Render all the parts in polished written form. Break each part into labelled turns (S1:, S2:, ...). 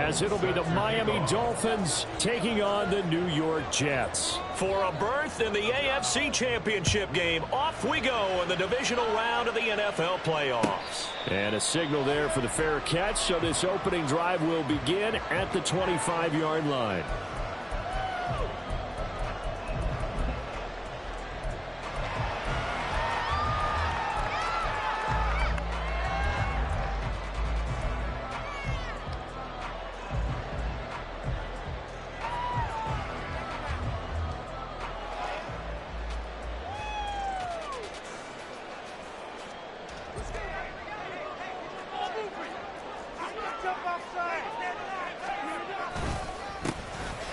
S1: as it'll be the Miami Dolphins taking on the New York Jets.
S2: For a berth in the AFC Championship game, off we go in the divisional round of the NFL playoffs.
S1: And a signal there for the fair catch, so this opening drive will begin at the 25-yard line.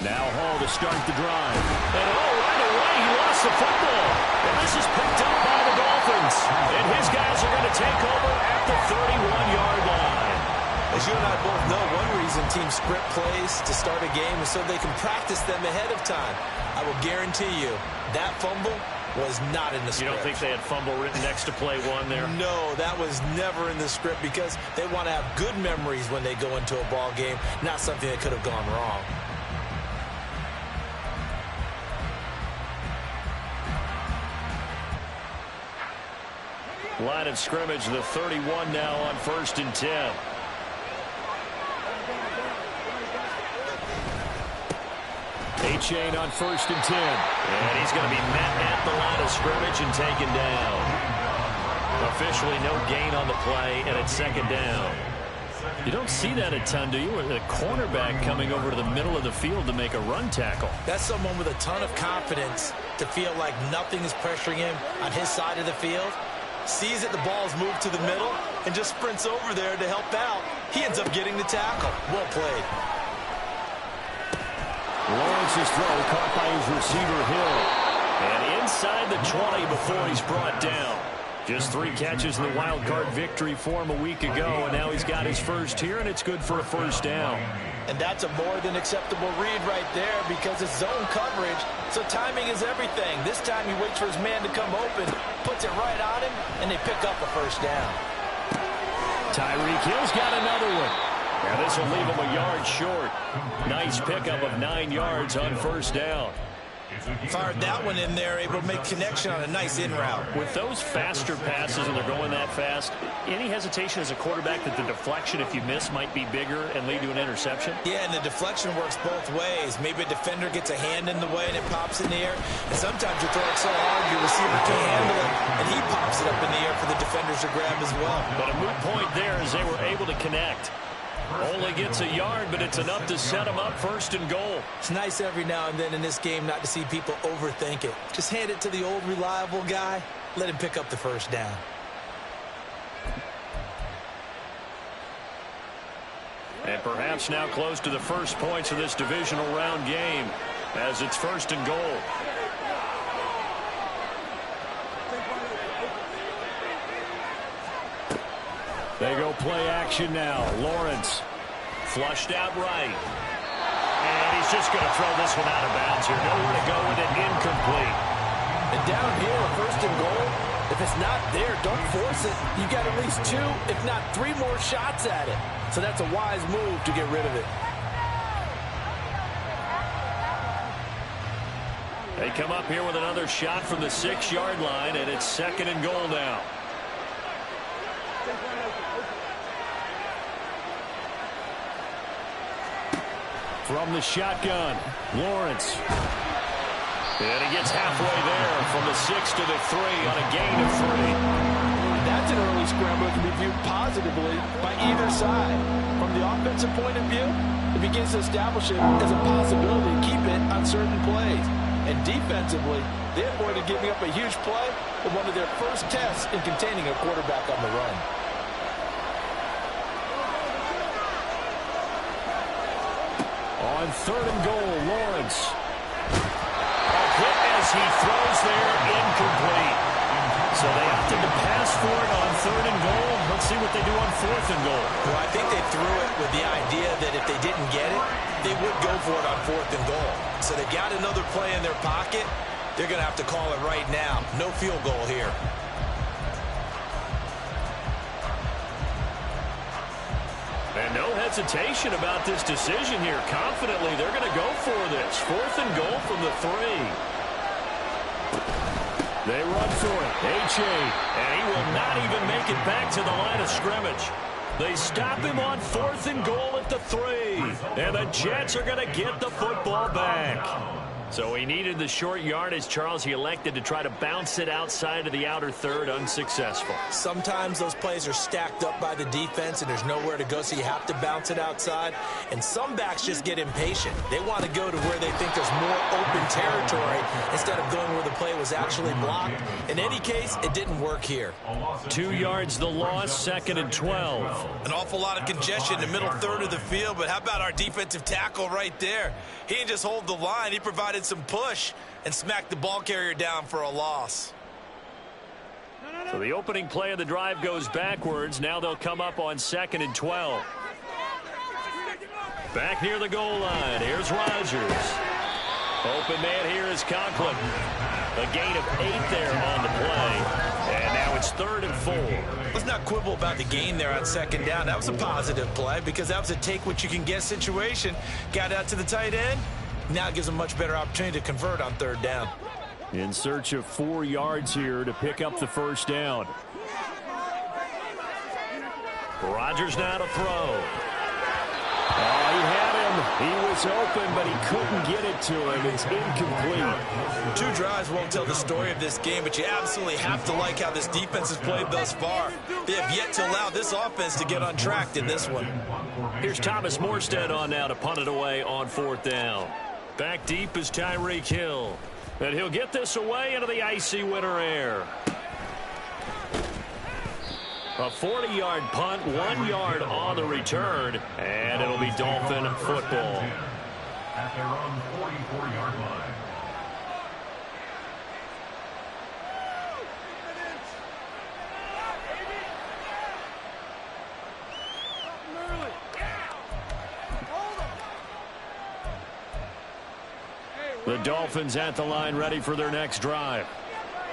S1: Now Hall to start the drive.
S2: And right away he lost the football. And this is picked up by the Dolphins. And his guys are going to take over at the 31-yard line.
S3: As you and I both know, one reason teams script plays to start a game is so they can practice them ahead of time. I will guarantee you that fumble was not in the script.
S2: You don't think they had fumble written next to play one there?
S3: No, that was never in the script because they want to have good memories when they go into a ball game, not something that could have gone wrong.
S2: Line of scrimmage, the 31 now on 1st and 10.
S1: A-chain on 1st and 10.
S2: And he's going to be met at the line of scrimmage and taken down. Officially no gain on the play, and it's 2nd down.
S1: You don't see that a ton, do you? A cornerback coming over to the middle of the field to make a run tackle.
S3: That's someone with a ton of confidence to feel like nothing is pressuring him on his side of the field. Sees that the ball's moved to the middle and just sprints over there to help out. He ends up getting the tackle. Well played.
S1: Lawrence's throw caught by his receiver Hill.
S2: And inside the 20 before he's brought down.
S1: Just 3 catches in the wild card victory for him a week ago, and now he's got his first here, and it's good for a 1st down.
S3: And that's a more than acceptable read right there because it's zone coverage, so timing is everything. This time he waits for his man to come open, puts it right on him, and they pick up a 1st down.
S1: Tyreek Hill's got another one. Now this will leave him a yard short. Nice pickup of 9 yards on 1st down.
S3: Fired that one in there, able to make connection on a nice in route.
S2: With those faster passes and they're going that fast, any hesitation as a quarterback that the deflection, if you miss, might be bigger and lead to an interception?
S3: Yeah, and the deflection works both ways. Maybe a defender gets a hand in the way and it pops in the air. And sometimes you throw it so hard your receiver can't handle it, and he pops it up in the air for the defenders to grab as well.
S2: But a moot point there as they were able to connect. Only gets a yard, but it's enough to set him up 1st and goal.
S3: It's nice every now and then in this game not to see people overthink it. Just hand it to the old reliable guy. Let him pick up the 1st down.
S2: And perhaps now close to the first points of this divisional round game as it's 1st and goal.
S1: They go play action now. Lawrence.
S2: Flushed out right. And he's just going to throw this one out of bounds here. Nowhere to go with it. Incomplete.
S3: And down here, a 1st and goal, if it's not there, don't force it. You've got at least 2, if not 3 more shots at it. So that's a wise move to get rid of it.
S2: They come up here with another shot from the 6-yard line, and it's 2nd and goal now.
S1: From the shotgun, Lawrence.
S2: And he gets halfway there from the 6 to the 3 on a gain of 3.
S3: That's an early scramble that can be viewed positively by either side. From the offensive point of view, it begins to establish it as a possibility to keep it on certain plays. And defensively, they avoided giving up a huge play in one of their first tests in containing a quarterback on the run.
S1: On 3rd and goal, Lawrence.
S2: A hit as he throws there, incomplete. So they opted to pass for it on 3rd and goal. Let's see what they do on 4th and goal.
S3: Well, I think they threw it with the idea that if they didn't get it, they would go for it on 4th and goal. So they got another play in their pocket. They're going to have to call it right now. No field goal here.
S2: And no
S1: hesitation about this decision here. Confidently, they're going to go for this. 4th and goal from the 3. They run for it. A-Chain. And he will not even make it back to the line of scrimmage. They stop him on 4th and goal at the 3. And the Jets are going to get the football back. So he needed the short yardage, Charles. He elected to try to bounce it outside of the outer third, unsuccessful.
S3: Sometimes those plays are stacked up by the defense and there's nowhere to go, so you have to bounce it outside. And some backs just get impatient. They want to go to where they think there's more open territory instead of going where the play was actually blocked. In any case, it didn't work here.
S1: 2 yards the loss, 2nd and 12.
S3: An awful lot of congestion in the middle third of the field, but how about our defensive tackle right there? He didn't just hold the line. He provided some push and smacked the ball carrier down for a loss.
S1: So the opening play of the drive goes backwards. Now they'll come up on 2nd and 12. Back near the goal line. Here's Rodgers. Open man here is Conklin. A gain of 8 there on the play. And now it's 3rd and 4.
S3: Let's not quibble about the gain there on 2nd down. That was a positive play because that was a take-what-you-can-get situation. Got out to the tight end. Now it gives them a much better opportunity to convert on 3rd down.
S1: In search of 4 yards here to pick up the 1st down. Rodgers now to throw. Oh, he had him. He was open, but he couldn't get it to him. It's incomplete.
S3: 2 drives won't tell the story of this game, but you absolutely have to like how this defense has played thus far. They have yet to allow this offense to get on track in this one.
S1: Here's Thomas Morstead on now to punt it away on 4th down. Back deep is Tyreek Hill. And he'll get this away into the icy winter air. A 40-yard punt, 1 yard on the return, and it'll be Dolphin football. At their own 44-yard line. The Dolphins at the line ready for their next drive.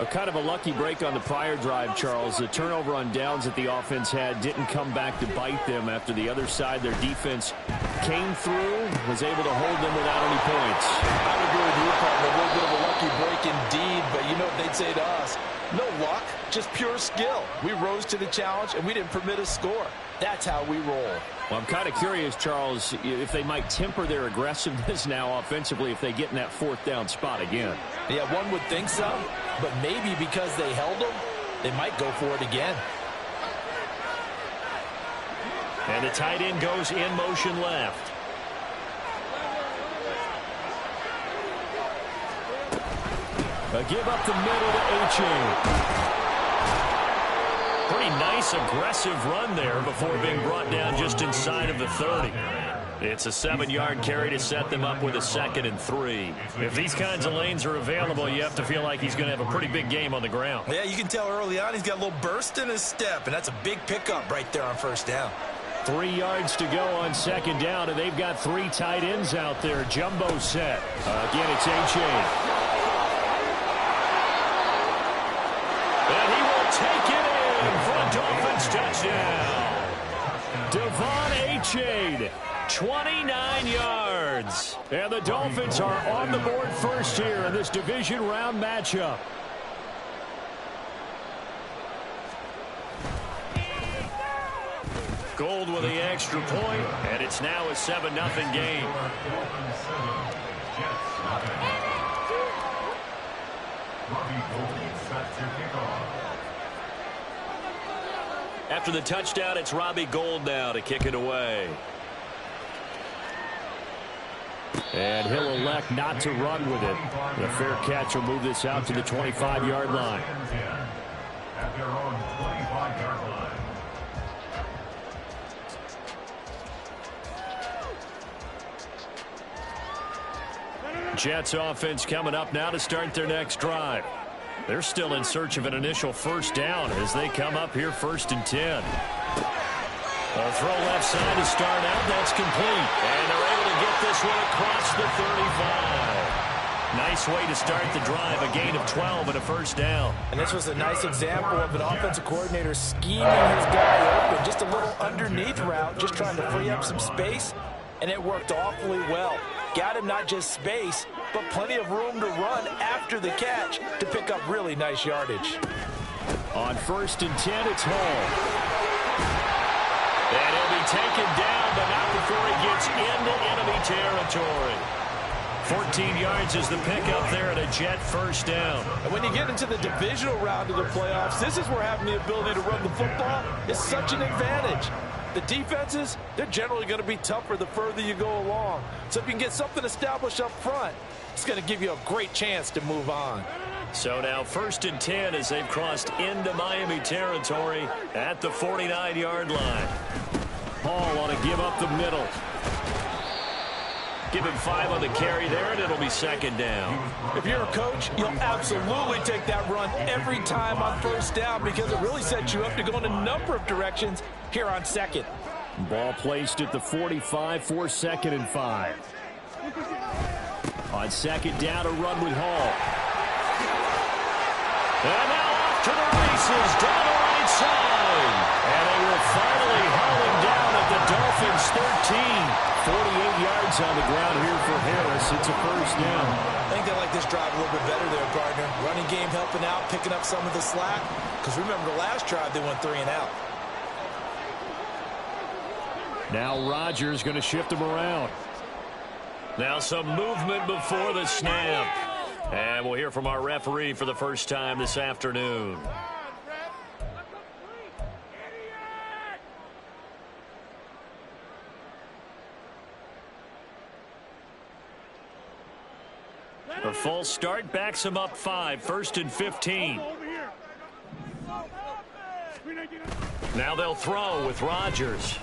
S1: A kind of a lucky break on the prior drive, Charles. The turnover on downs that the offense had didn't come back to bite them after the other side. Their defense came through, was able to hold them without any points.
S3: I would agree with you, partner. A little bit of a lucky break indeed, but you know what they'd say to us? No luck, just pure skill. We rose to the challenge, and we didn't permit a score. That's how we roll.
S1: Well, I'm kind of curious, Charles, if they might temper their aggressiveness now offensively if they get in that 4th down spot again.
S3: Yeah, one would think so, but maybe because they held them, they might go for it again.
S1: And the tight end goes in motion left. A give up the middle to A-Chain. Pretty nice aggressive run there before being brought down just inside of the 30. It's a 7-yard carry to set them up with a 2nd and 3. If these kinds of lanes are available, you have to feel like he's going to have a pretty big game on the ground.
S3: Yeah, you can tell early on he's got a little burst in his step, and that's a big pickup right there on 1st down.
S1: 3 yards to go on 2nd down, and they've got 3 tight ends out there. Jumbo set. Again, it's A-Chain. And he will take it in for a Dolphins touchdown. Devon A-Chain, 29 yards. And the Dolphins are on the board first here in this division round matchup. Gold with the extra point, and it's now a 7-0 game. After the touchdown, it's Robbie Gould now to kick it away. And he'll elect not to run with it. The fair catch will move this out to the 25-yard line. At their own 25-yard line. Jets offense coming up now to start their next drive. They're still in search of an initial 1st down as they come up here 1st and 10. A throw left side to start out. That's complete. And they're able to get this one across the 35. Nice way to start the drive, a gain of 12 and a first down.
S3: And this was a nice example of an offensive coordinator scheming his guy open. Just a little underneath route, just trying to free up some space, and it worked awfully well. Got him not just space, but plenty of room to run after the catch to pick up really nice yardage.
S1: On 1st and 10, it's Hall. And he'll be taken down, but not before he gets into enemy territory. 14 yards is the pickup there at a Jet first down.
S3: And when you get into the divisional round of the playoffs, this is where having the ability to run the football is such an advantage. The defenses, they're generally going to be tougher the further you go along. So if you can get something established up front, it's going to give you a great chance to move on.
S1: So now 1st and 10 as they've crossed into Miami territory at the 49-yard line. Hall on to give up the middle. Give him 5 on the carry there, and it'll be 2nd down.
S3: If you're a coach, you'll absolutely take that run every time on 1st down because it really sets you up to go in a number of directions here on 2nd.
S1: Ball placed at the 45 for 2nd and 5. On 2nd down, a run with Hall. And now off to the races down the right side. And they will finally haul him down at the Dolphins 13. 48 yards on the ground here for Harris. It's a first down.
S3: I think they like this drive a little bit better there, partner. Running game helping out, picking up some of the slack. Because remember the last drive, they went 3 and out.
S1: Now Rodgers going to shift him around. Now some movement before the snap. And we'll hear from our referee for the first time this afternoon. A false start backs him up 5, 1st and 15. Now they'll throw with Rodgers.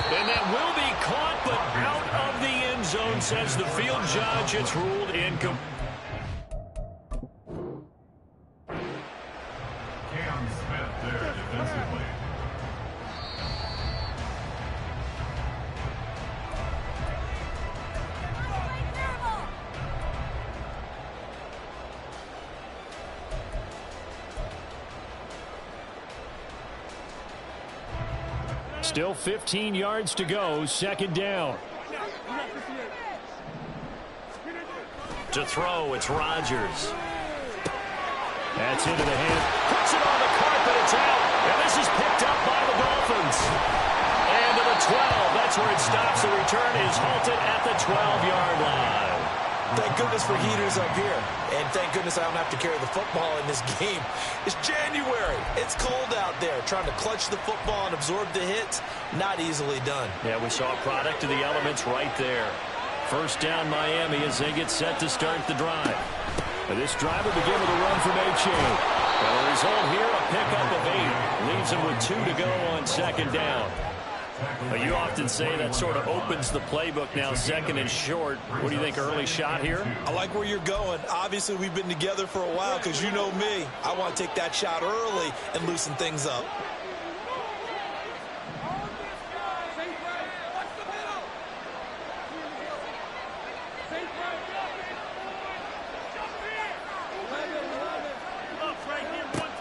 S1: And that will be caught, but out of the end zone, says the field judge. It's ruled incomplete.
S4: Cam Smith there defensively.
S1: Still 15 yards to go, 2nd down. To throw, it's Rodgers. That's into the hand. Puts it on the carpet, it's out. And this is picked up by the Dolphins. And to the 12, that's where it stops. The return is halted at the 12-yard line.
S3: Thank goodness for heaters up here. And thank goodness I don't have to carry the football in this game. It's January. It's cold out there. Trying to clutch the football and absorb the hits, not easily done.
S1: Yeah, we saw a product of the elements right there. First down Miami as they get set to start the drive. And this drive will begin with a run from H.A. And the result here, a pickup of 8. Leaves them with 2 to go on 2nd down. You often say that sort of opens the playbook now, 2nd and short. What do you think, early shot here?
S3: I like where you're going. Obviously, we've been together for a while because you know me. I want to take that shot early and loosen things up.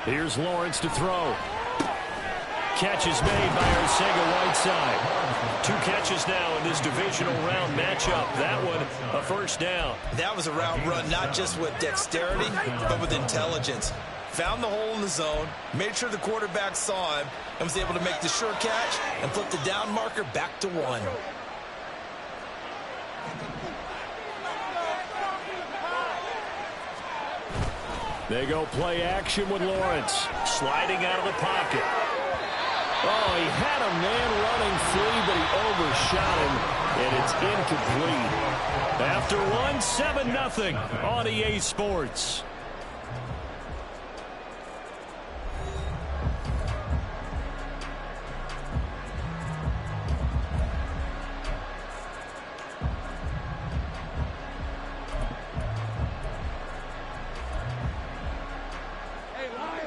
S1: Here's Lawrence to throw. Catch is made by Arcega-Whiteside. 2 catches now in this divisional round matchup. That one, a first down.
S3: That was a route run not just with dexterity, but with intelligence. Found the hole in the zone, made sure the quarterback saw him, and was able to make the sure catch and flip the down marker back to 1.
S1: They go play action with Lawrence. Sliding out of the pocket. Oh, he had a man running free, but he overshot him, and it's incomplete. After 1, 7-0 on EA Sports.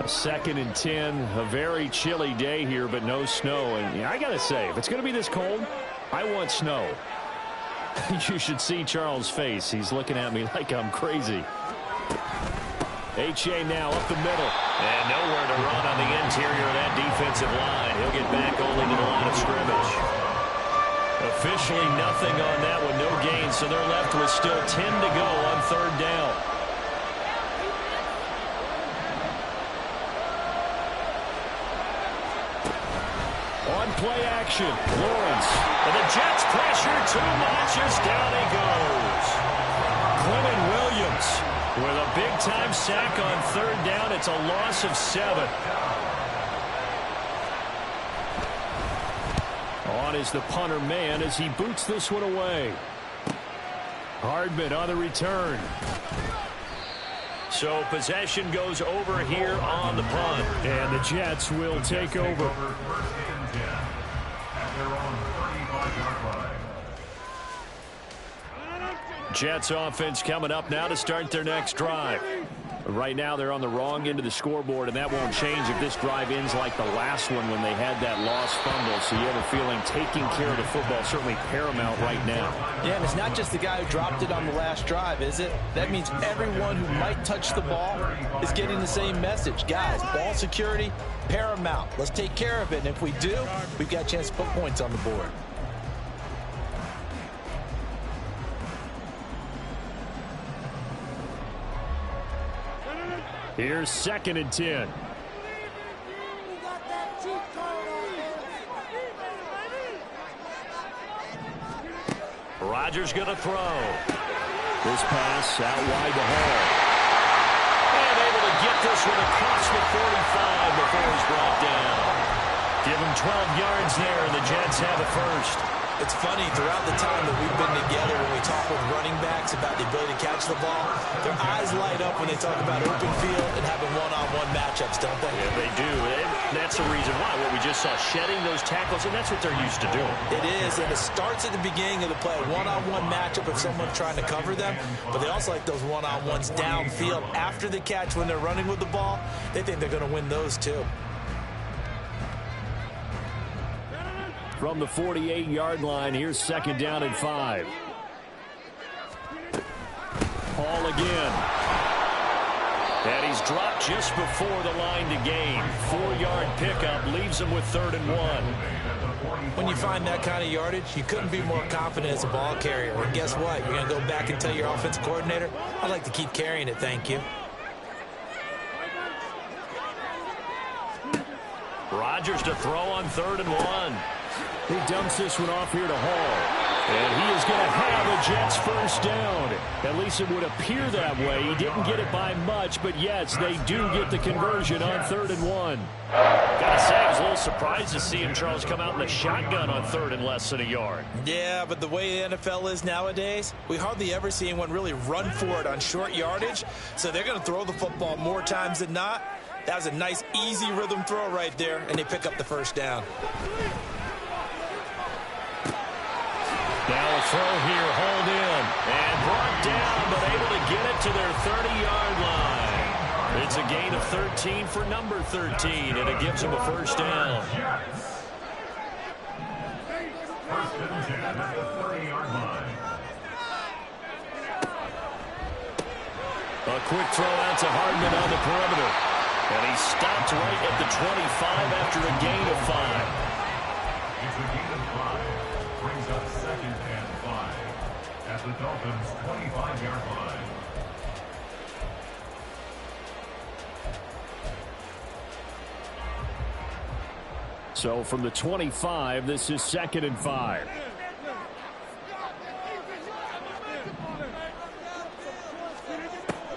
S1: Second and 10, a very chilly day here, but no snow. And I got to say, if it's going to be this cold, I want snow. You should see Charles' face. He's looking at me like I'm crazy. H.A. now up the middle.
S2: And nowhere to run on the interior of that defensive line. He'll get back only to the line of scrimmage. Officially nothing on that one, no gain, so they're left with still 10 to go on third down.
S1: On play action, Lawrence.
S2: And the Jets pressure too much as down he goes.
S1: Clinton Williams
S2: with a big-time sack on third down. It's a loss of 7.
S1: On is the punter man as he boots this one away. Hardman on the return.
S2: So possession goes over here on the punt.
S1: And the Jets will take over. Jets offense coming up now to start their next drive. Right now they're on the wrong end of the scoreboard, and that won't change if this drive ends like the last one when they had that lost fumble. So you have a feeling taking care of the football certainly paramount right now.
S3: Yeah, and it's not just the guy who dropped it on the last drive, is it? That means everyone who might touch the ball is getting the same message. Guys, ball security, paramount. Let's take care of it, and if we do, we've got a chance to put points on the board.
S1: Here's 2nd and 10.
S2: Rodgers going to throw.
S1: This pass out wide to Hall.
S2: And able to get this one across the 45 before he's brought down. Give him 12 yards there, and the Jets have a first.
S3: It's funny, throughout the time that we've been together, when we talk with running backs about the ability to catch the ball, their eyes light up when they talk about open field and having one-on-one matchups, don't they?
S2: Yeah, they do. And that's the reason why. What we just saw, shedding those tackles, and that's what they're used to doing.
S3: It is, and it starts at the beginning of the play, one-on-one matchup if someone's trying to cover them, but they also like those one-on-ones downfield after the catch when they're running with the ball. They think they're going to win those too.
S1: From the 48-yard line, here's 2nd down and 5. Hall again.
S2: And he's dropped just before the line to gain. 4-yard pickup leaves him with 3rd and 1.
S3: When you find that kind of yardage, you couldn't be more confident as a ball carrier. And guess what? You're going to go back and tell your offensive coordinator, I'd like to keep carrying it, thank you.
S2: Rodgers to throw on 3rd and 1.
S1: He dumps this one off here to Hall. And he is going to have a Jets first down. At least it would appear that way. He didn't get it by much, but yes, they do get the conversion on 3rd and 1.
S2: Gotta say, I was a little surprised to see him, Charles, come out in the shotgun on 3rd and less than a yard.
S3: Yeah, but the way the NFL is nowadays, we hardly ever see anyone really run for it on short yardage. So they're going to throw the football more times than not. That was a nice, easy rhythm throw right there, and they pick up the first down.
S2: Now a throw here, hauled in, and brought down, but able to get it to their 30-yard line. It's a gain of 13 for number 13, and it gives them a first down.
S4: First and 10 at the 30-yard line.
S2: A quick throw out to Hardman on the perimeter. And he stopped right at the 25 after a gain of 5.
S4: It's a gain of 5. Brings up 2nd and 5 at the Dolphins' 25-yard line.
S1: So from the 25, this is 2nd and 5.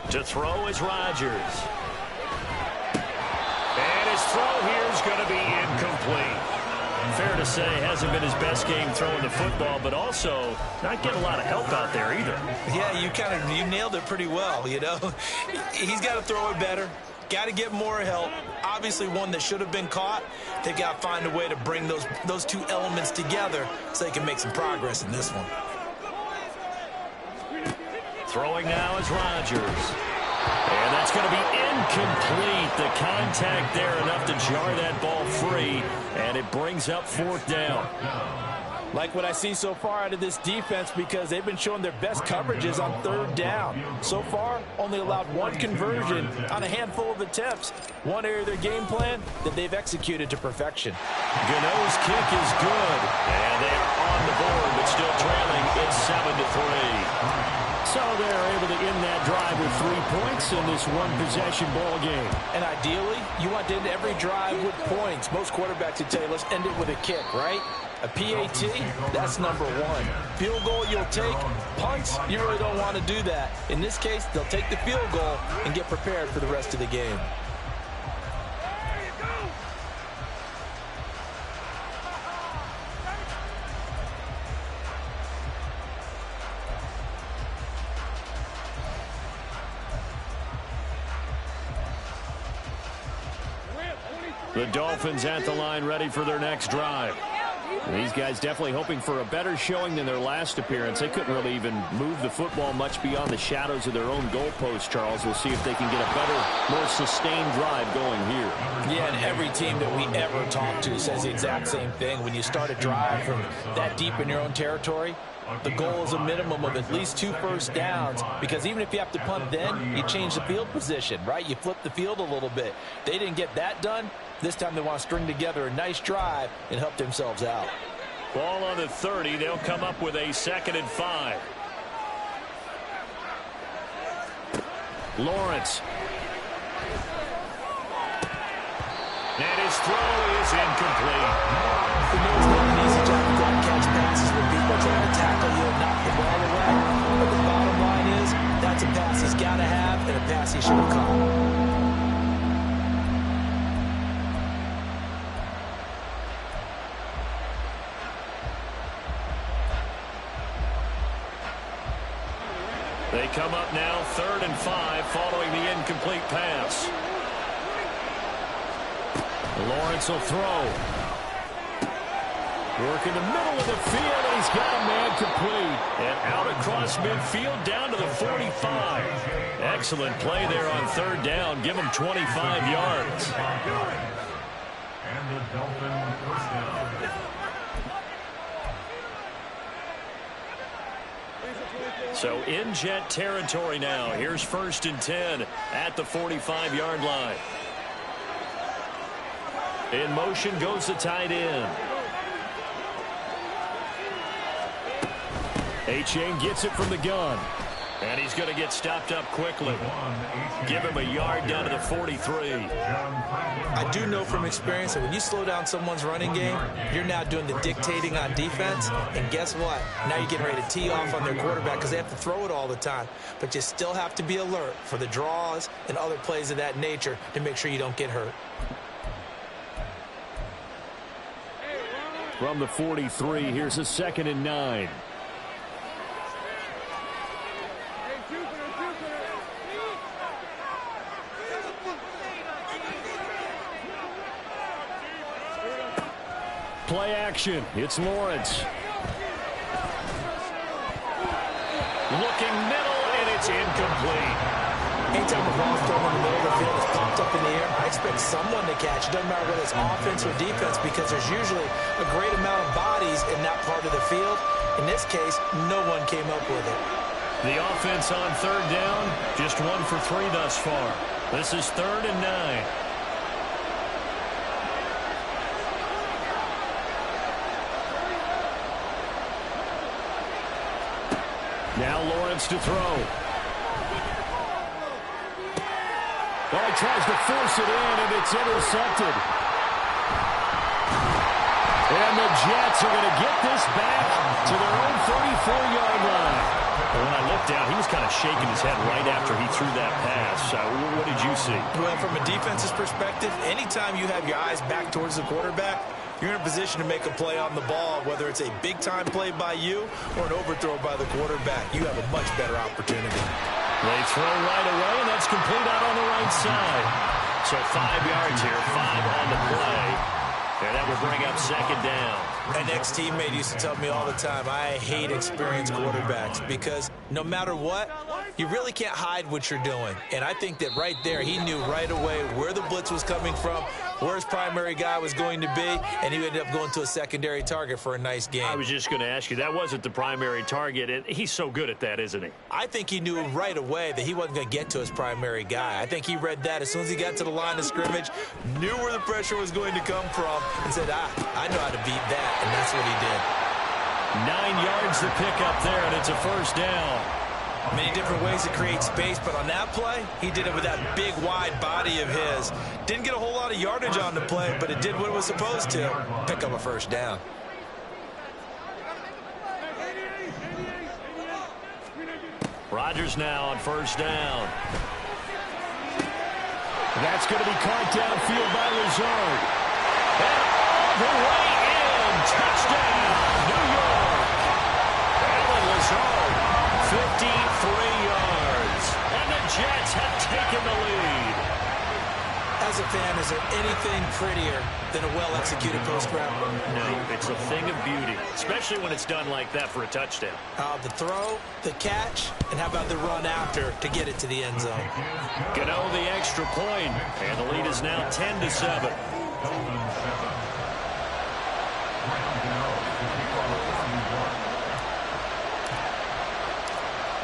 S2: To throw is Rodgers. And his throw here is going to be incomplete. Fair to say, hasn't been his best game throwing the football, but also not getting a lot of help out there either.
S3: Yeah, you nailed it pretty well, you know. He's got to throw it better. Got to get more help. Obviously one that should have been caught. They've got to find a way to bring those two elements together so they can make some progress in this one.
S2: Throwing now is Rodgers. And that's going to be incomplete. The contact there enough to jar that ball free, and it brings up 4th down.
S3: Like what I see so far out of this defense because they've been showing their best coverages on third down. So far, only allowed one conversion on a handful of attempts. One area of their game plan that they've executed to perfection.
S1: Gano's kick is good. And they are on the board, but still trailing. It's 7-3. So they're able to end that drive with 3 points in this one-possession ball game.
S3: And ideally, you want to end every drive with points. Most quarterbacks would tell you, let's end it with a kick, right? A PAT, that's number one. Field goal you'll take. Punts, you really don't want to do that. In this case, they'll take the field goal and get prepared for the rest of the game.
S1: The Dolphins at the line ready for their next drive. These guys definitely hoping for a better showing than their last appearance. They couldn't really even move the football much beyond the shadows of their own goalpost, Charles. We'll see if they can get a better, more sustained drive going here.
S3: Yeah, and every team that we ever talk to says the exact same thing. When you start a drive from that deep in your own territory, the goal is a minimum of at least 2 first downs, because even if you have to punt then, you change the field position, right? You flip the field a little bit. They didn't get that done. This time they want to string together a nice drive and help themselves out.
S1: Ball on the 30. They'll come up with a 2nd and 5. Lawrence. And his throw is incomplete.
S3: You know it's not an easy job to go and catch passes when people are trying to tackle you and knock the ball away. But the bottom line is, that's a pass he's got to have and a pass he should have caught.
S1: They come up now 3rd and 5 following the incomplete pass. Lawrence will throw. Work in the middle of the field, and he's got a man complete. And out across midfield down to the 45. Excellent play there on 3rd down. Give him 25 yards.
S4: And the Dolphins first down.
S1: So in Jet territory now. Here's 1st and 10 at the 45-yard line. In motion goes the tight end. A-Chain gets it from the gun. And he's going to get stopped up quickly. Give him a yard down to the 43.
S3: I do know from experience that when you slow down someone's running game, you're now doing the dictating on defense. And guess what? Now you're getting ready to tee off on their quarterback because they have to throw it all the time. But you still have to be alert for the draws and other plays of that nature to make sure you don't get hurt.
S1: From the 43, here's a 2nd and 9. Play action. It's Lawrence. Looking middle, and it's incomplete.
S3: Anytime a ball's thrown in the middle of the field, it's popped up in the air, I expect someone to catch. It doesn't matter whether it's offense or defense, because there's usually a great amount of bodies in that part of the field. In this case, no one came up with it.
S1: The offense on 3rd down, just 1 for 3 thus far. This is 3rd and 9. Now Lawrence to throw. Well, he tries to force it in, and it's intercepted. And the Jets are going to get this back to their own 34-yard line. Well, when I looked down, he was kind of shaking his head right after he threw that pass. What did you see?
S3: Well, from a defense's perspective, anytime you have your eyes back towards the quarterback, you're in a position to make a play on the ball, whether it's a big-time play by you or an overthrow by the quarterback. You have a much better opportunity.
S1: They throw right away, and that's complete out on the right side. So 5 yards here, 5 on the play. And that will bring up 2nd down.
S3: An ex-teammate used to tell me all the time, I hate experienced quarterbacks because no matter what, you really can't hide what you're doing. And I think that right there, he knew right away where the blitz was coming from, where his primary guy was going to be, and he ended up going to a secondary target for a nice game.
S1: I was just going to ask you, that wasn't the primary target, and he's so good at that, isn't he?
S3: I think he knew right away that he wasn't going to get to his primary guy. I think he read that as soon as he got to the line of scrimmage, knew where the pressure was going to come from, and said, I know how to beat that, and that's what he did.
S1: 9 yards to pick up there, and it's a first down.
S3: Many different ways to create space, but on that play, he did it with that big, wide body of his. Didn't get a whole lot of yardage on the play, but it did what it was supposed to, pick up a first down.
S1: Rodgers now on first down. That's going to be caught downfield by Lazard. And all the way in. Touchdown, New York. Alan Lazard, 53 yards. And the Jets have taken the lead.
S3: As a fan, is there anything prettier than a well-executed post route?
S1: No, it's a thing of beauty, especially when it's done like that for a touchdown.
S3: The throw, the catch, and how about the run after to get it to the end zone?
S1: Gano the extra point, and the lead is now 10-7.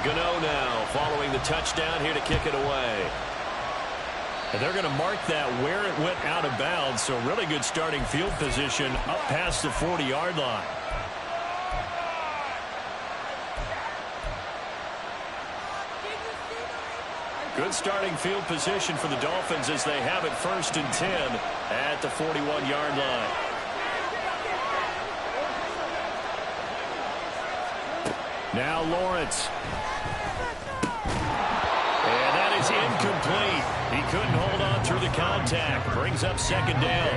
S1: Gano now following the touchdown here to kick it away. And they're going to mark that where it went out of bounds, so really good starting field position up past the 40-yard line. Good starting field position for the Dolphins as they have it 1st and 10 at the 41-yard line. Now Lawrence. And that is incomplete. He couldn't hold on through the contact. Brings up 2nd down.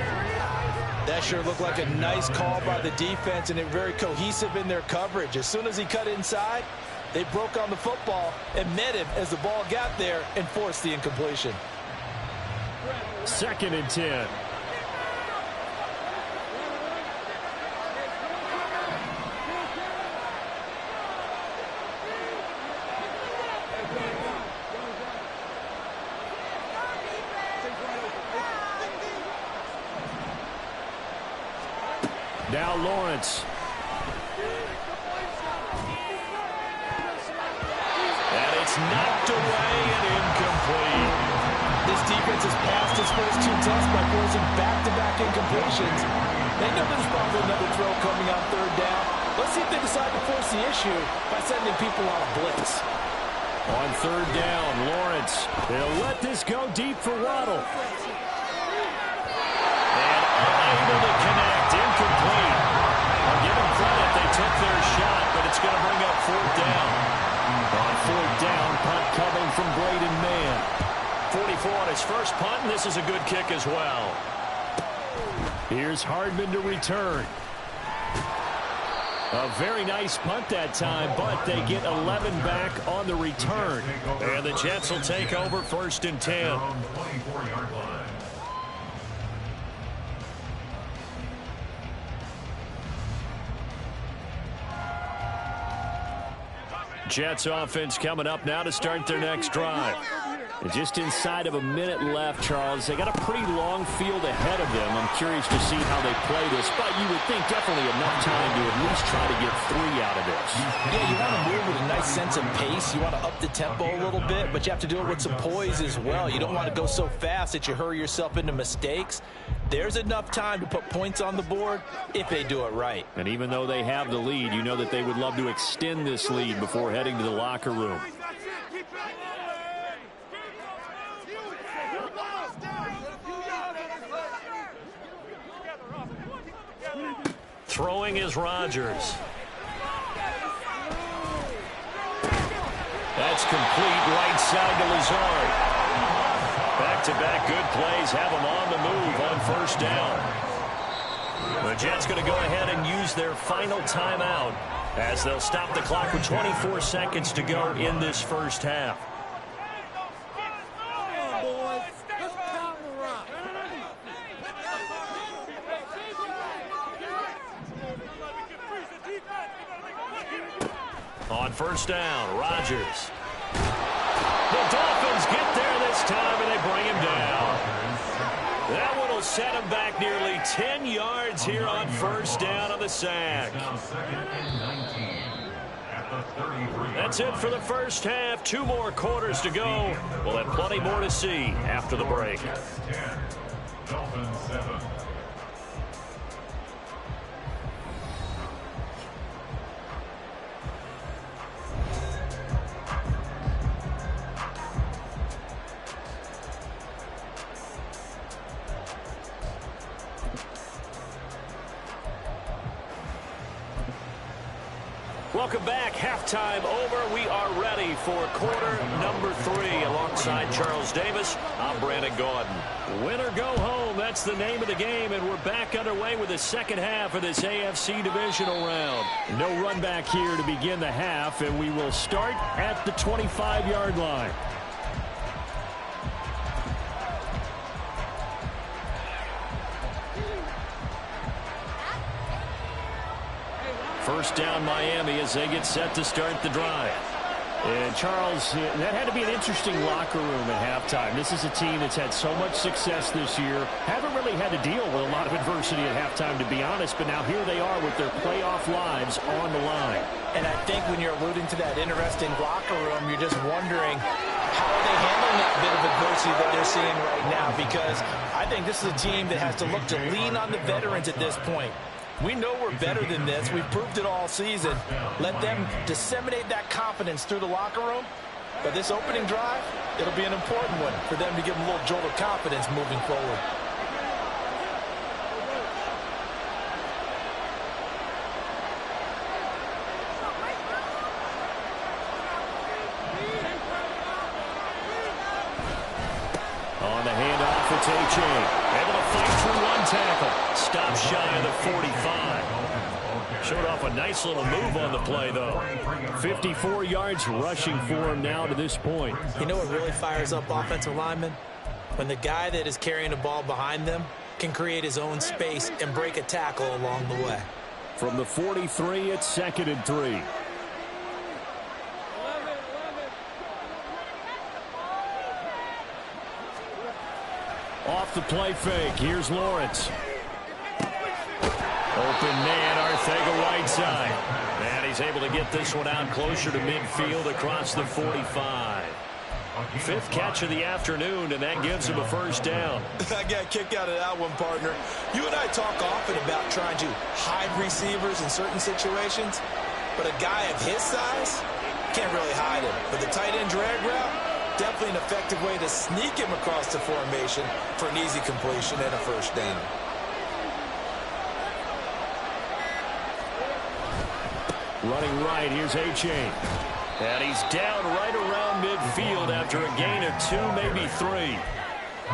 S3: That sure looked like a nice call by the defense, and it very cohesive in their coverage. As soon as he cut inside, they broke on the football and met him as the ball got there and forced the incompletion.
S1: 2nd and 10. Now Lawrence. And it's knocked away and incomplete.
S3: This defense has passed its first 2 tests by forcing back-to-back incompletions. They know there's probably another throw coming on 3rd down. Let's see if they decide to force the issue by sending people on a blitz.
S1: On 3rd down, Lawrence. They'll let this go deep for Waddle. And unable to connect. Incomplete. I'll give them credit. They took their shot, but it's going to bring up 4th down. On 4th down, punt coming from Braden Mann. 44 on his first punt, and this is a good kick as well. Here's Hardman to return. A very nice punt that time, but they get 11 back on the return. And the Jets will take over 1st and 10. Jets offense coming up now to start their next drive. And just inside of a minute left, Charles. They got a pretty long field ahead of them. I'm curious to see how they play this, but you would think definitely enough time to at least try to get 3 out of this.
S3: Yeah, you want to move with a nice sense of pace. You want to up the tempo a little bit, but you have to do it with some poise as well. You don't want to go so fast that you hurry yourself into mistakes. There's enough time to put points on the board if they do it right.
S1: And even though they have the lead, you know that they would love to extend this lead before heading to the locker room. Throwing is Rodgers. That's complete right side to Lazard. Back-to-back good plays have them on the move on 1st down. The Jets going to go ahead and use their final timeout as they'll stop the clock with 24 seconds to go in this 1st half. On first down, Rodgers. The Dolphins get there this time, and they bring him down. That one will set him back nearly 10 yards here on first down on the sack. That's it for the first half. 2 more quarters to go. We'll have plenty more to see after the break.
S4: Dolphins 7.
S1: Welcome back. Halftime over. We are ready for quarter number 3. Alongside Charles Davis, I'm Brandon Gaudin. Win or go home, that's the name of the game, and we're back underway with the second half of this AFC divisional round. No run back here to begin the half, and we will start at the 25-yard line. First down Miami as they get set to start the drive. And Charles, that had to be an interesting locker room at halftime. This is a team that's had so much success this year. Haven't really had to deal with a lot of adversity at halftime, to be honest. But now here they are with their playoff lives on the line.
S3: And I think when you're alluding to that interesting locker room, you're just wondering how are they handling that bit of adversity that they're seeing right now. Because I think this is a team that has to look to lean on the veterans at this point. We know we're better than this. We've proved it all season. Let them disseminate that confidence through the locker room. But this opening drive, it'll be an important one for them to give them a little jolt of confidence moving forward.
S1: On the handoff, it's A-Chain. Able to fight through one tackle. Stop shy of the 45. Showed off a nice little move on the play, though. 54 yards rushing for him now to this point.
S3: You know what really fires up offensive linemen? When the guy that is carrying the ball behind them can create his own space and break a tackle along the way.
S1: From the 43, it's 2nd and 3. Off the play fake. Here's Lawrence. Open man, Arcega-Whiteside. And he's able to get this one out closer to midfield across the 45. 5th catch of the afternoon, and that gives him a first down.
S3: I got a kick out of that one, partner. You and I talk often about trying to hide receivers in certain situations, but a guy of his size can't really hide him. But the tight end drag route, definitely an effective way to sneak him across the formation for an easy completion and a first down.
S1: Running right, here's A-Chain. And he's down right around midfield after a gain of 2, maybe 3.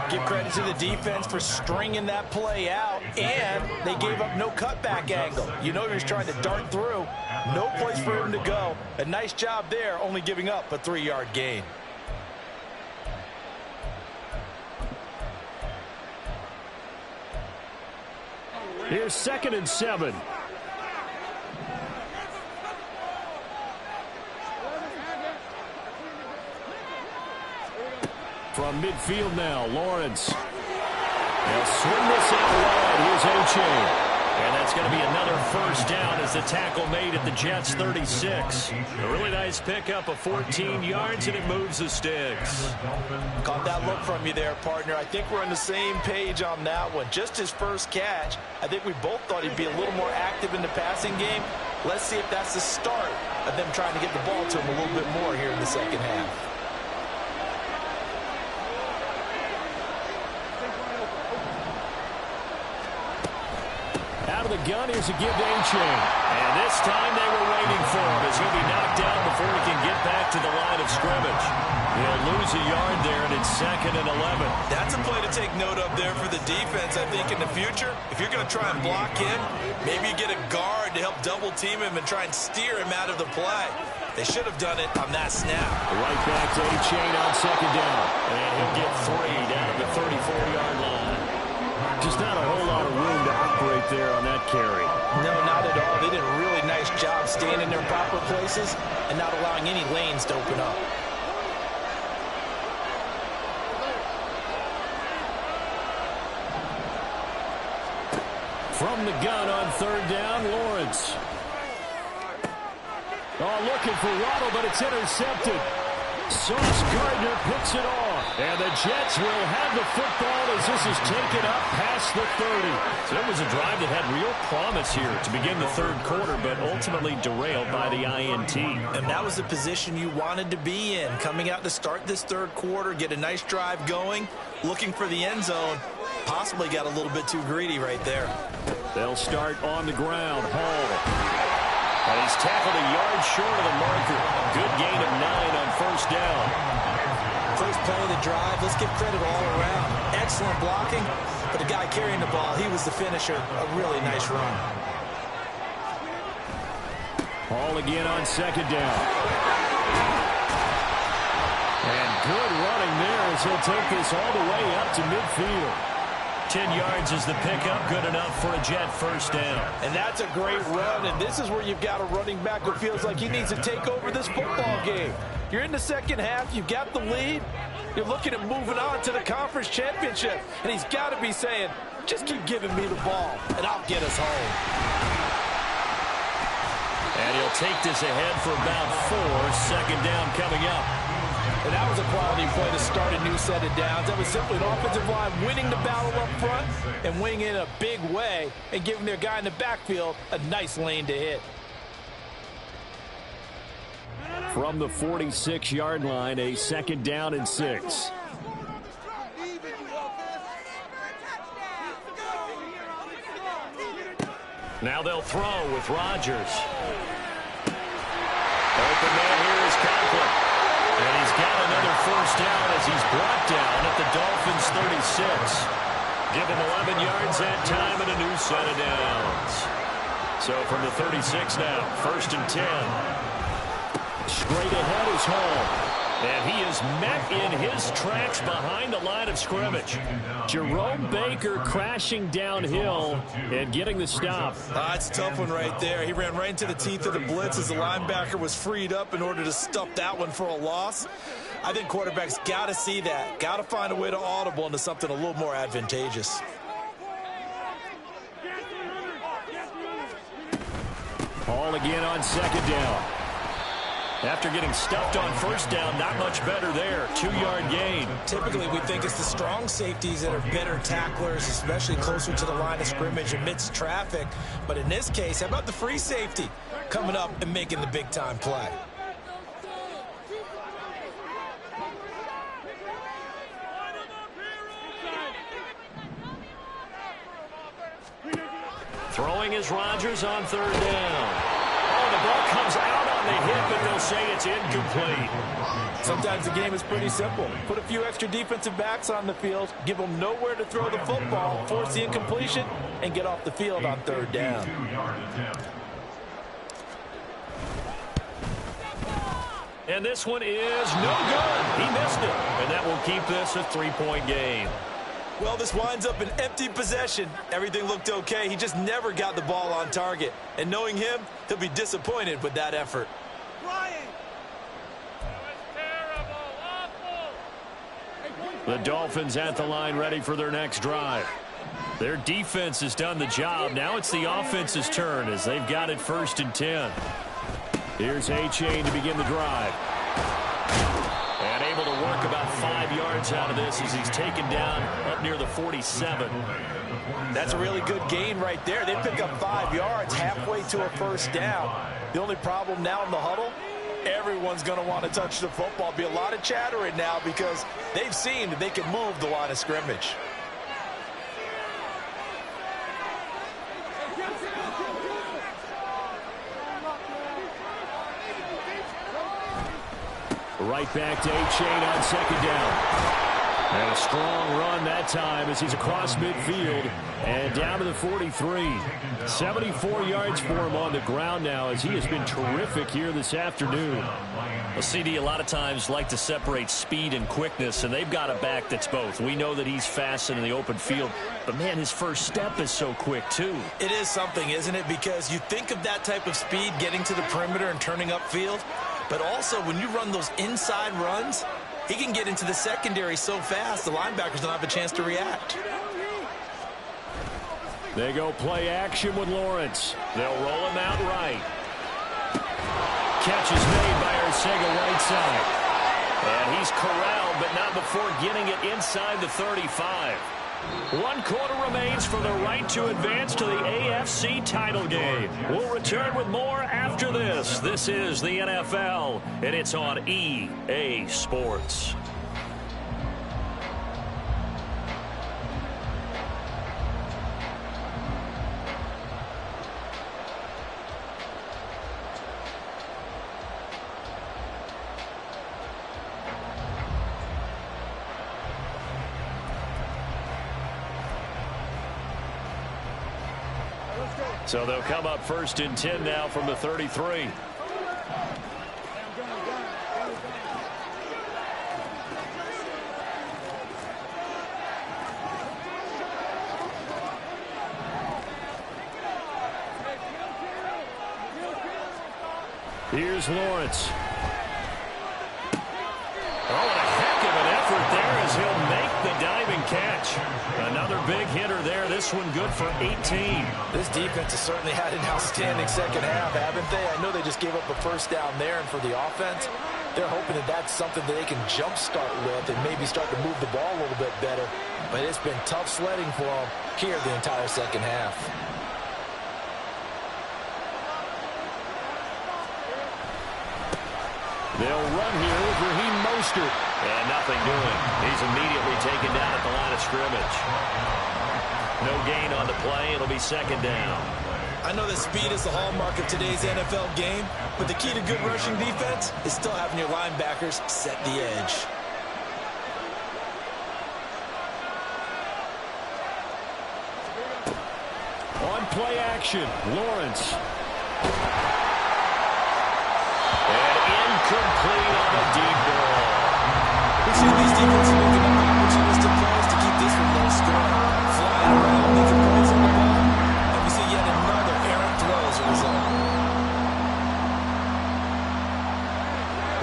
S3: Give credit to the defense for stringing that play out, and they gave up no cutback angle. You know he was trying to dart through. No place for him to go. A nice job there, only giving up a 3-yard gain.
S1: Here's 2nd and 7. From midfield now, Lawrence. They'll swing this out wide. Here's A-Chain. And that's going to be another first down as the tackle made at the Jets' 36. A really nice pickup of 14 yards, and it moves the sticks.
S3: Caught that look from you there, partner. I think we're on the same page on that one. Just his first catch. I think we both thought he'd be a little more active in the passing game. Let's see if that's the start of them trying to get the ball to him a little bit more here in the second half.
S1: Out of the gun, here's a give to A-Chain. And this time they were waiting for him as he'll be knocked down before he can get back to the line of scrimmage. He'll lose a yard there, and it's 2nd and 11.
S3: That's a play to take note of there for the defense, I think, in the future. If you're going to try and block him, maybe you get a guard to help double-team him and try and steer him out of the play. They should have done it on that snap.
S1: Right back to A-Chain on 2nd down. And he'll get 3 down at the 34-yard line. Just not a whole lot of room to operate right there on that carry.
S3: No, not at all. They did a really nice job staying in their proper places and not allowing any lanes to open up.
S1: From the gun on third down, Lawrence. Oh, looking for Waddle, but it's intercepted. Sauce Gardner picks it off. And the Jets will have the football as this is taken up past the 30.
S2: So it was a drive that had real promise here to begin the third quarter, but ultimately derailed by the INT.
S3: And that was the position you wanted to be in. Coming out to start this third quarter, get a nice drive going, looking for the end zone. Possibly got a little bit too greedy right there.
S1: They'll start on the ground. Hall. And he's tackled a yard short of the marker. Good gain of 9 on first down.
S3: First play of the drive, let's give credit all around. Excellent blocking, but the guy carrying the ball, he was the finisher. A really nice run.
S1: Hall again on second down. And good running there as he'll take this all the way up to midfield.
S2: 10 yards is the pickup, good enough for a Jet first down.
S3: And that's a great run, and this is where you've got a running back who feels like he needs to take over this football game. You're in the second half, you've got the lead, you're looking at moving on to the conference championship, and he's got to be saying, just keep giving me the ball, and I'll get us home.
S2: And he'll take this ahead for about 4, second down coming up.
S3: And that was a quality play to start a new set of downs. That was simply an offensive line winning the battle up front and winning in a big way and giving their guy in the backfield a nice lane to hit.
S1: From the 46-yard line, a second down and 6.
S2: Now they'll throw with Rodgers. Open man here is Conklin. And he's got another first down as he's brought down at the Dolphins' 36. Give him 11 yards that time and a new set of downs. So from the 36 now, first and 10.
S1: Straight ahead is Hall.
S2: And he is met in his tracks behind the line of scrimmage.
S1: Jerome Baker crashing downhill and getting the stop.
S3: That's a tough one right there. He ran right into the teeth of the blitz as the linebacker was freed up in order to stuff that one for a loss. I think quarterbacks got to see that. Got to find a way to audible into something a little more advantageous.
S1: Hall again on second down.
S2: After getting stuffed on first down, not much better there. 2-yard gain.
S3: Typically, we think it's the strong safeties that are better tacklers, especially closer to the line of scrimmage amidst traffic. But in this case, how about the free safety coming up and making the big-time play?
S2: Throwing is Rodgers on third down. Oh, the ball comes out on the hit, but they'll say it's incomplete.
S3: Sometimes the game is pretty simple. Put a few extra defensive backs on the field, give them nowhere to throw the football, force the incompletion, and get off the field on third down.
S2: And this one is no good. He missed it. And that will keep this a 3-point game.
S3: Well, this winds up an empty possession. Everything looked okay. He just never got the ball on target. And knowing him, he'll be disappointed with that effort.
S1: The Dolphins at the line ready for their next drive.
S2: Their defense has done the job. Now it's the offense's turn as they've got it first and 10.
S1: Here's A-Chain to begin the drive.
S2: And able to work about 5 yards out of this as he's taken down up near the 47.
S3: That's a really good gain right there. They pick up 5 yards halfway to a first down. The only problem now in the huddle, everyone's going to want to touch the football. Be a lot of chattering now because they've seen that they can move the line of scrimmage.
S1: Right back to A-Chain on second down. And a strong run that time as he's across midfield and down to the 43. 74 yards for him on the ground now as he has been terrific here this afternoon.
S2: Well, CD, a lot of times like to separate speed and quickness, and they've got a back that's both. We know that he's fast in the open field, but, man, his first step is so quick, too.
S3: It is something, isn't it? Because you think of that type of speed getting to the perimeter and turning upfield, but also when you run those inside runs, he can get into the secondary so fast, the linebackers don't have a chance to react.
S1: They go play action with Lawrence. They'll roll him out right. Catch is made by Arcega right side. And he's corralled, but not before getting it inside the 35. 1 quarter remains for the right to advance to the AFC title game. We'll return with more after this. This is the NFL, and it's on EA Sports. So they'll come up 1st and 10 now from the 33. Here's Lawrence. Oh, and a heck of an effort there as he'll make the diving catch. Another big hitter there. This one good for 18.
S3: This defense has certainly had an outstanding second half, haven't they? I know they just gave up a first down there, and for the offense, they're hoping that that's something that they can jumpstart with and maybe start to move the ball a little bit better. But it's been tough sledding for them here the entire second half.
S1: They'll run here with Raheem Mostert.
S2: And nothing doing. He's immediately taken down at the line of scrimmage. No gain on the play. It'll be 2nd down.
S3: I know that speed is the hallmark of today's NFL game, but the key to good rushing defense is still having your linebackers set the edge.
S1: On play action, Lawrence.
S2: Incomplete on a deep ball.
S3: We see these defenses making up opportunistic plays to keep this one low scoring. Flying around, making plays on the ball. And we see yet another errant throw as a result.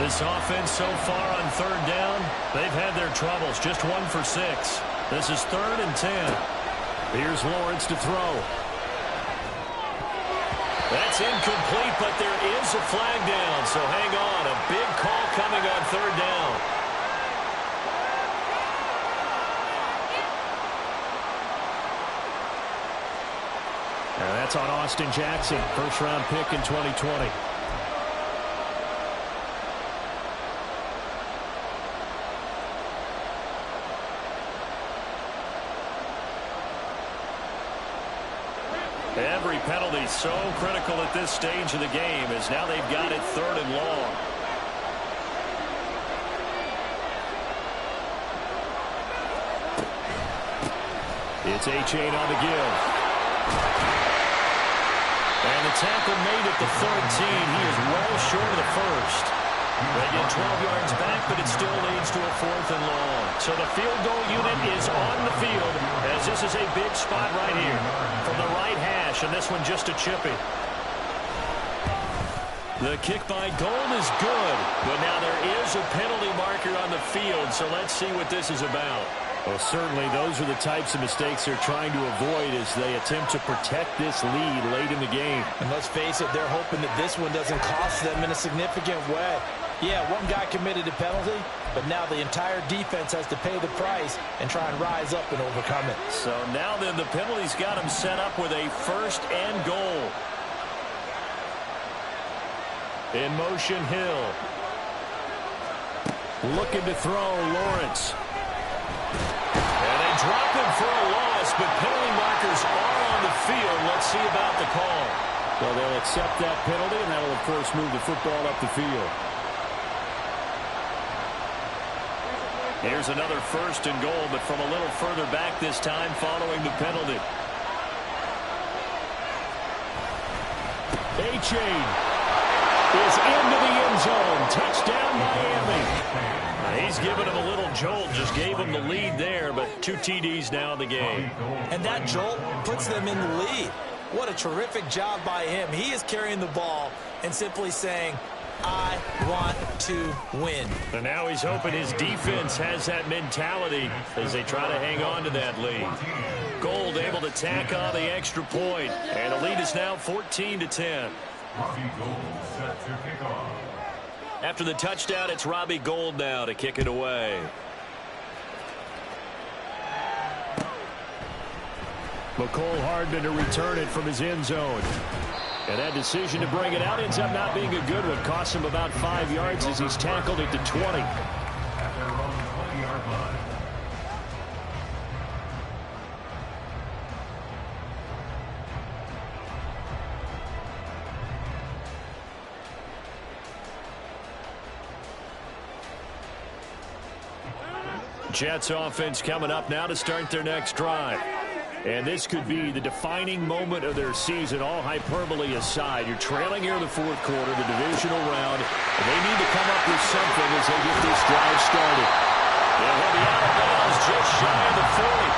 S1: This offense so far on 3rd down, they've had their troubles. Just 1 for 6. This is 3rd and 10. Here's Lawrence to throw.
S2: That's incomplete, but there is a flag down, so hang on. A big call coming on 3rd down.
S1: And that's on Austin Jackson, 1st-round pick in 2020. Every penalty so critical at this stage of the game as now they've got it 3rd and long. It's A-Chain on the give. And the tackle made at the 13. He is well short of the first. They get 12 yards back, but it still leads to a 4th and long. So the field goal unit is on the field as this is a big spot right here from the right hash, and this one just a chippy. The kick by Gold is good, but now there is a penalty marker on the field, so let's see what this is about. Well, certainly those are the types of mistakes they're trying to avoid as they attempt to protect this lead late in the game.
S3: And let's face it, they're hoping that this one doesn't cost them in a significant way. Yeah, one guy committed a penalty, but now the entire defense has to pay the price and try and rise up and overcome it.
S1: So now then the penalty's got him set up with a 1st and goal. In motion, Hill. Looking to throw, Lawrence. And they drop him for a loss, but penalty markers are on the field. Let's see about the call. Well, they'll accept that penalty, and that'll, of course, move the football up the field. Here's another 1st and goal, but from a little further back this time following the penalty. A-Chain is into the end zone. Touchdown, Miami. He's given him a little jolt, just gave him the lead there, but 2 TDs now in the game.
S3: And that jolt puts them in the lead. What a terrific job by him. He is carrying the ball and simply saying, I want to win.
S1: And now he's hoping his defense has that mentality as they try to hang on to that lead. Gold able to tack on the extra point, and the lead is now 14-10.
S4: Robbie Gould set to kick off.
S1: After the touchdown, it's Robbie Gould now to kick it away. McCole Hardman to return it from his end zone. And that decision to bring it out ends up not being a good one. Costs him about 5 yards as he's tackled it to 20.
S4: At their own 20-yard line.
S1: Jets offense coming up now to start their next drive. And this could be the defining moment of their season, all hyperbole aside. You're trailing here in the 4th quarter, the divisional round, and they need to come up with something as they get this drive started. And he'll be out of bounds just shy of the 40.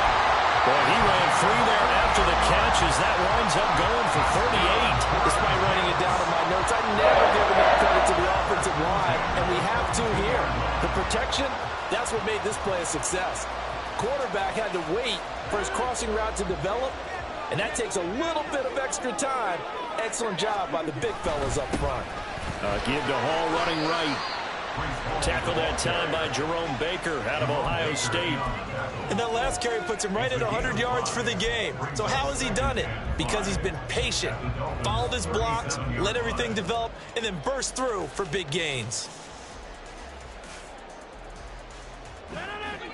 S1: Boy, he ran free there after the catch as that winds up going for 38.
S3: Despite writing it down in my notes, I never give enough credit to the offensive line, and we have to here. The protection, that's what made this play a success. Quarterback had to wait for his crossing route to develop, and that takes a little bit of extra time. Excellent job by the big fellas up front.
S1: Give to Hall running right. Tackle that time by Jerome Baker out of Ohio State.
S3: And that last carry puts him right at 100 yards for the game. So how has he done it? Because he's been patient, followed his blocks, let everything develop, and then burst through for big gains.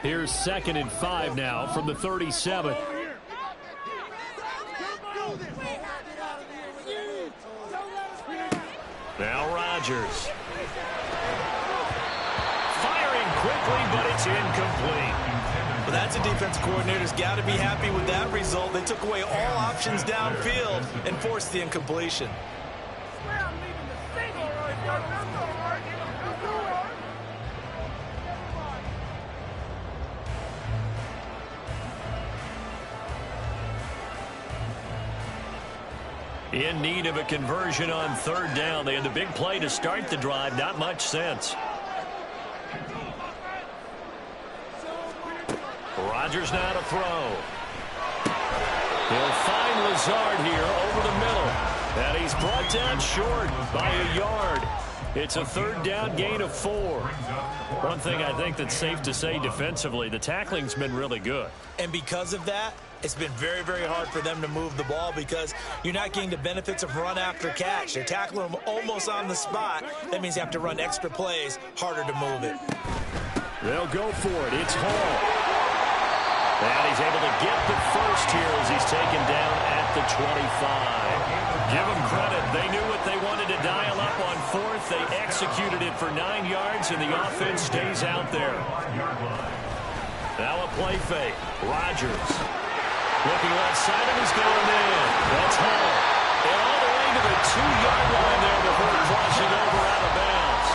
S1: Here's 2nd and 5 now from the 37. Now Rodgers. Firing quickly, but it's incomplete.
S3: Well, that's a defense coordinator's got to be happy with that result. They took away all options downfield and forced the incompletion.
S1: In need of a conversion on 3rd down. They had the big play to start the drive. Not much sense. Rodgers now to throw. He'll find Lazard here over the middle. And he's brought down short by a yard. It's a 3rd down gain of 4. One thing I think that's safe to say defensively, the tackling's been really good.
S3: And because of that, it's been very, very hard for them to move the ball because you're not getting the benefits of run after catch. They're tackling them almost on the spot. That means you have to run extra plays, harder to move it.
S1: They'll go for it. It's Hall. And he's able to get the first here as he's taken down at the 25. Give them credit. They knew what they wanted to dial up on 4th. They executed it for 9 yards, and the offense stays out there. Now a play fake. Rodgers. Looking left side, and he's going in. That's Hall. And all the way to the 2-yard line there before crossing over out of bounds.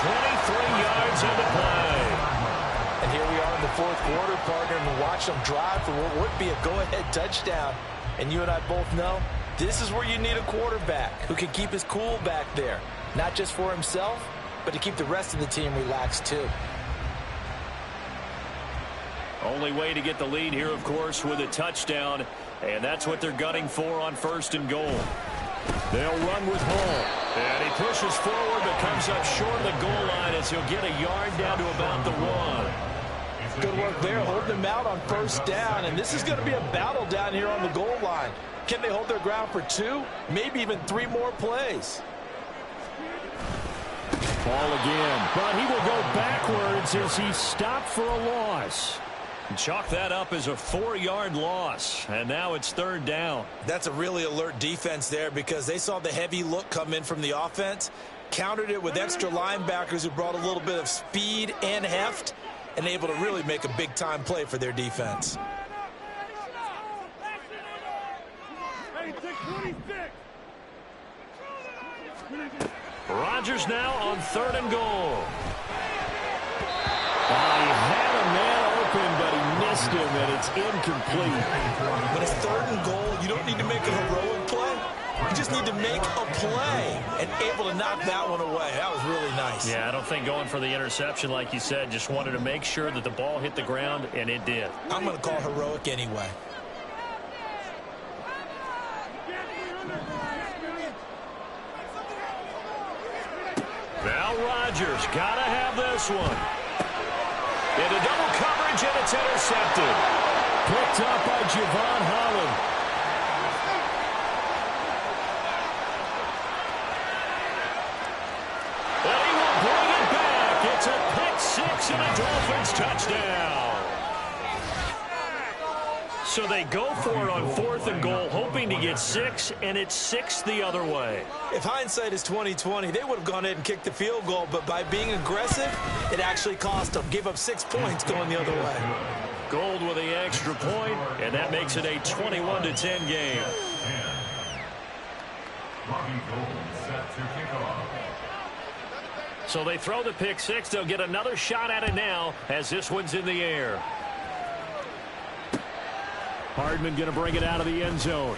S1: 23 yards on the play.
S3: And here we are in the 4th quarter, partner, and watch them drive for what would be a go-ahead touchdown. And you and I both know this is where you need a quarterback who can keep his cool back there. Not just for himself, but to keep the rest of the team relaxed too.
S1: Only way to get the lead here, of course, with a touchdown. And that's what they're gunning for on 1st and goal. They'll run with Hall. And he pushes forward but comes up short of the goal line as he'll get a yard down to about the 1.
S3: Good work there, holding them out on 1st down. And this is going to be a battle down here on the goal line. Can they hold their ground for 2, maybe even 3 more plays?
S1: Ball again, but he will go backwards as he's stopped for a loss. Chalk that up as a 4-yard loss, and now it's 3rd down.
S3: That's a really alert defense there because they saw the heavy look come in from the offense, countered it with extra linebackers who brought a little bit of speed and heft, and able to really make a big-time play for their defense.
S1: Rodgers now on 3rd and goal. He had a man open, but he missed him, and it's incomplete.
S3: When it's 3rd and goal, you don't need to make a heroic play. You just need to make a play and able to knock that one away. That was really nice.
S1: Yeah, I don't think going for the interception, like you said, just wanted to make sure that the ball hit the ground, and it did.
S3: I'm going to call heroic anyway.
S1: Now Rodgers got to have this one. Into double coverage, and it's intercepted. Picked up by Javon Holland. And he will bring it back. It's a pick six and a Dolphins touchdown. So they go for it on 4th and goal, hoping to get 6, and it's 6 the other way.
S3: If hindsight is 20/20, they would have gone ahead and kicked the field goal, but by being aggressive, it actually cost them. Give up 6 points going the other way.
S1: Gold with the extra point, and that makes it a 21-10 game. So they throw the pick six. They'll get another shot at it now as this one's in the air. Hardman going to bring it out of the end zone.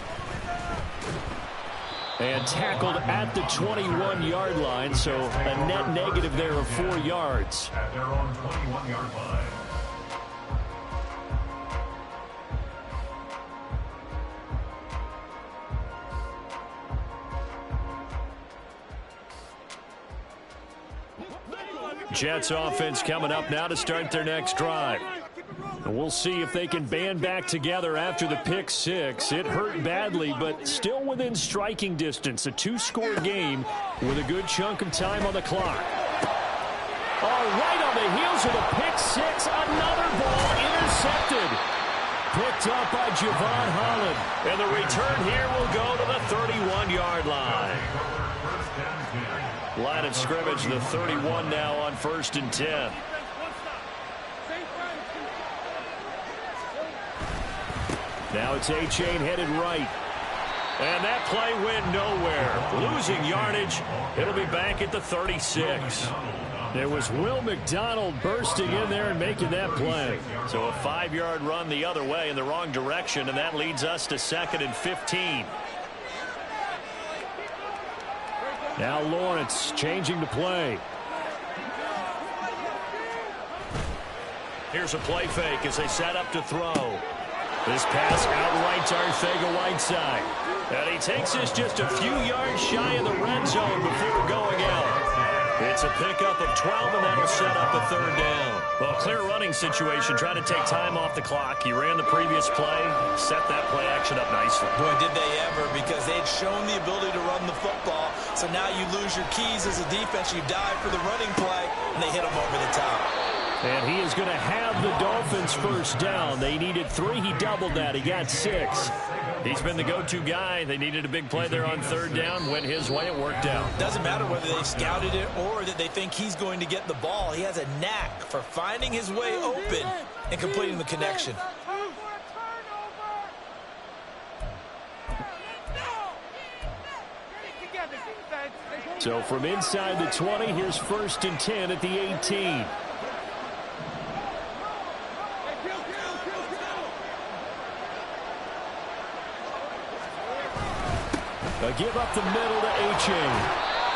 S1: And tackled at the 21-yard line, so a net negative there of 4 yards.
S4: At their own 21-yard line.
S1: Jets offense coming up now to start their next drive. And we'll see if they can band back together after the pick six. It hurt badly, but still within striking distance. A 2-score game with a good chunk of time on the clock. Oh, right on the heels of the pick six. Another ball intercepted. Picked up by Javon Holland. And the return here will go to the 31-yard line. Line of scrimmage, the 31 now on 1st and 10. Now it's A-Chain headed right. And that play went nowhere. Losing yardage. It'll be back at the 36. There was Will McDonald bursting in there and making that play. So a 5-yard run the other way in the wrong direction, and that leads us to 2nd and 15. Now Lawrence changing to play. Here's a play fake as they set up to throw. This pass outright to Arcega-Whiteside. And he takes this just a few yards shy of the red zone before going out. It's a pickup of 12, and that'll set up a 3rd down. Well, clear running situation, trying to take time off the clock. He ran the previous play, set that play action up nicely.
S3: Boy, did they ever, because they had shown the ability to run the football. So now you lose your keys as a defense. You dive for the running play, and they hit him over the top.
S1: And he is going to have the Dolphins 1st down. They needed 3. He doubled that. He got 6. He's been the go-to guy. They needed a big play there on 3rd down. Went his way. It worked out.
S3: Doesn't matter whether they scouted it or that they think he's going to get the ball. He has a knack for finding his way open and completing the connection.
S1: So from inside the 20, here's 1st and 10 at the 18. A give up the middle to A-Chain.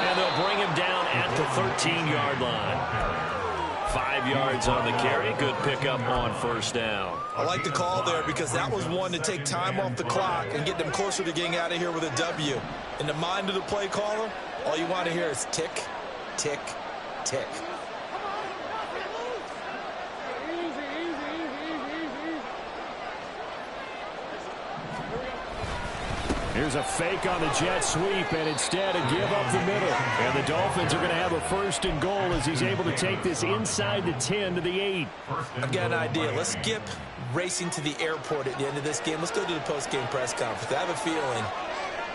S1: And they'll bring him down at the 13-yard line. 5 yards on the carry. Good pickup on 1st down.
S3: I like the call there because that was one to take time off the clock and get them closer to getting out of here with a W. In the mind of the play caller, all you want to hear is tick, tick, tick.
S1: Here's a fake on the jet sweep, and instead a give up the middle. And the Dolphins are going to have a 1st and goal as he's able to take this inside the 10 to the 8.
S3: I've got an idea. Let's skip racing to the airport at the end of this game. Let's go to the post-game press conference. I have a feeling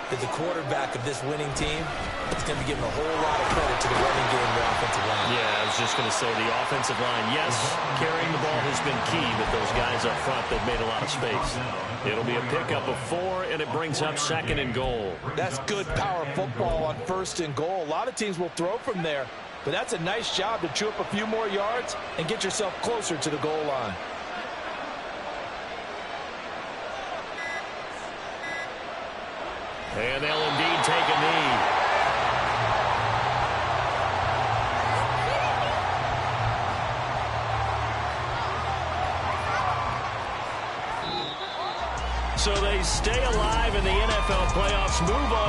S3: that the quarterback of this winning team is going to be giving a whole lot of credit to the running game and the offensive line.
S1: Yeah, I was just going to say the offensive line, yes, carrying the ball has been key, but those guys up front, they've made a lot of space. It'll be a pickup of 4, and it brings up 2nd and goal.
S3: That's good power football on 1st and goal. A lot of teams will throw from there, but that's a nice job to chew up a few more yards and get yourself closer to the goal line.
S1: And they'll indeed take a knee. So they stay alive in the NFL playoffs, move on to